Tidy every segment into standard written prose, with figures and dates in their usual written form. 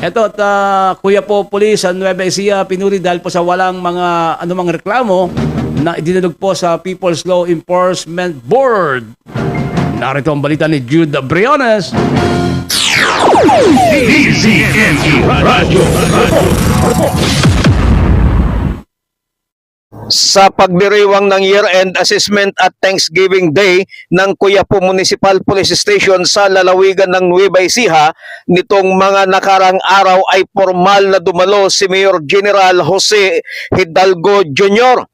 Eto, Kuya po, Police sa Nueva Ecija, pinuri dahil po sa walang mga anumang reklamo na idinulog po sa People's Law Enforcement Board. Narito ang balita ni Jude Briones. Sa pagdiriwang ng year-end assessment at Thanksgiving Day ng Quiapo Municipal Police Station sa lalawigan ng Nueva Ecija, nitong mga nakarang araw ay formal na dumalo si Mayor General Jose Hidalgo Jr.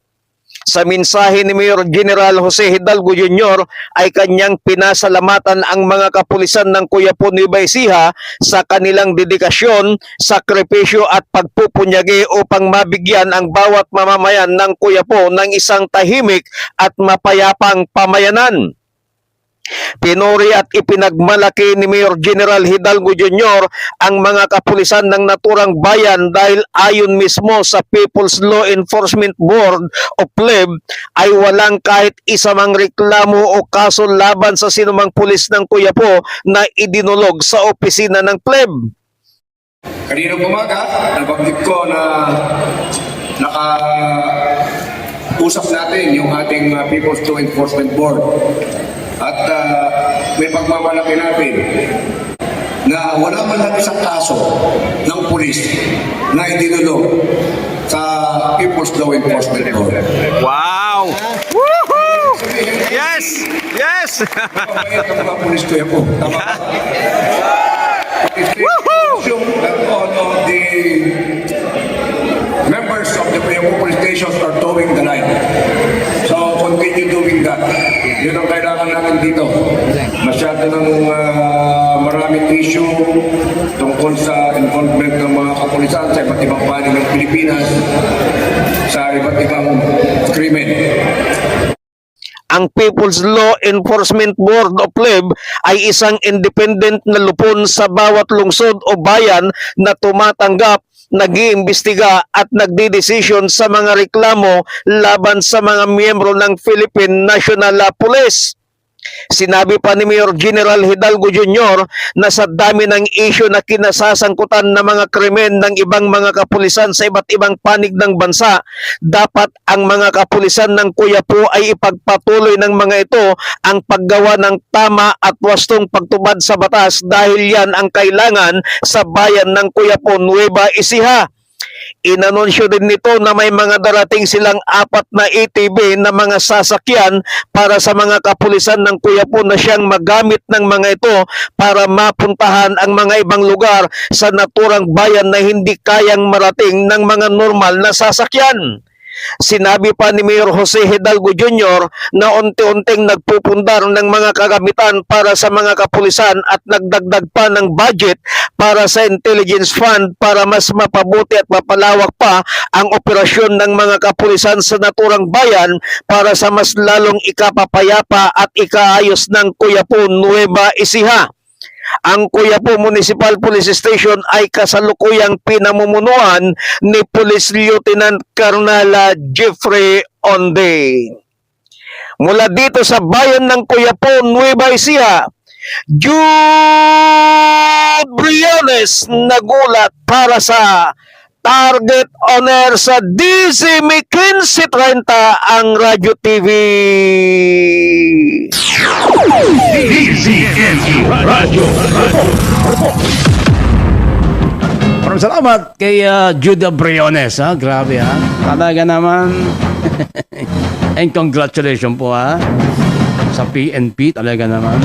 Sa mensahe ni Mayor General Jose Hidalgo Jr. ay kanyang pinasalamatan ang mga kapulisan ng Quiapo Nueva Ecija sa kanilang dedikasyon, sakripisyo at pagpupunyagi upang mabigyan ang bawat mamamayan ng Quiapo ng isang tahimik at mapayapang pamayanan. Pinuri at ipinagmalaki ni Mayor General Hidalgo Jr. ang mga kapulisan ng naturang bayan dahil ayon mismo sa People's Law Enforcement Board o PLEB ay walang kahit isa mang reklamo o kaso laban sa sinumang pulis ng Quiapo na idinulog sa opisina ng PLEB. Kaninang umaga, nabanggit ko na naka-usap natin yung ating People's Law Enforcement Board. At may pagmamalaki natin na wala man lang isang kaso ng pulis na idinulog sa People's Law Enforcement Board. Wow! Woohoo! Yes! Yes! Mabait ang mga pulis ko yan po. Tama ba? That all of the members of the Quiapo police stations are towing the line. So continue doing that. Yun ang kailangan natin dito. Masyado ng maraming issue tungkol sa involvement ng mga kapulisan sa iba't ibang panig ng Pilipinas sa iba't ibang krimen. Ang People's Law Enforcement Board o PLEB ay isang independent na lupon sa bawat lungsod o bayan na tumatanggap, nag-iimbestiga at nagdidesisyon sa mga reklamo laban sa mga miyembro ng Philippine National Police. Sinabi pa ni Mayor General Hidalgo Jr. na sa dami ng isyu na kinasasangkutan ng mga krimen ng ibang mga kapulisan sa iba't ibang panig ng bansa, dapat ang mga kapulisan ng Quiapo ay ipagpatuloy ng mga ito ang paggawa ng tama at wastong pagtubad sa batas dahil yan ang kailangan sa bayan ng Quiapo Nueva Ecija. Inanunsyo din nito na may mga darating silang 4 na ATV na mga sasakyan para sa mga kapulisan ng Quiapo na siyang magamit ng mga ito para mapuntahan ang mga ibang lugar sa naturang bayan na hindi kayang marating ng mga normal na sasakyan. Sinabi pa ni Mayor Jose Hidalgo Jr. na unti-unting nagpupundar ng mga kagamitan para sa mga kapulisan at nagdagdag pa ng budget para sa intelligence fund para mas mapabuti at mapalawak pa ang operasyon ng mga kapulisan sa naturang bayan para sa mas lalong ikapapayapa at ikaayos ng Quiapo Nueva Ecija. Ang Quiapo Municipal Police Station ay kasalukuyang pinamumunuan ni Police Lieutenant Colonel Jeffrey Onde. Mula dito sa bayan ng Quiapo, Nueva Ecija, Jude Briones nagulat para sa Target On Air sa DC 1530 ang Radyo TV. Radyo. Maraming salamat kay Jude Briones. Grabe ha. Talaga naman. And congratulations po ha. Sa PNP talaga naman.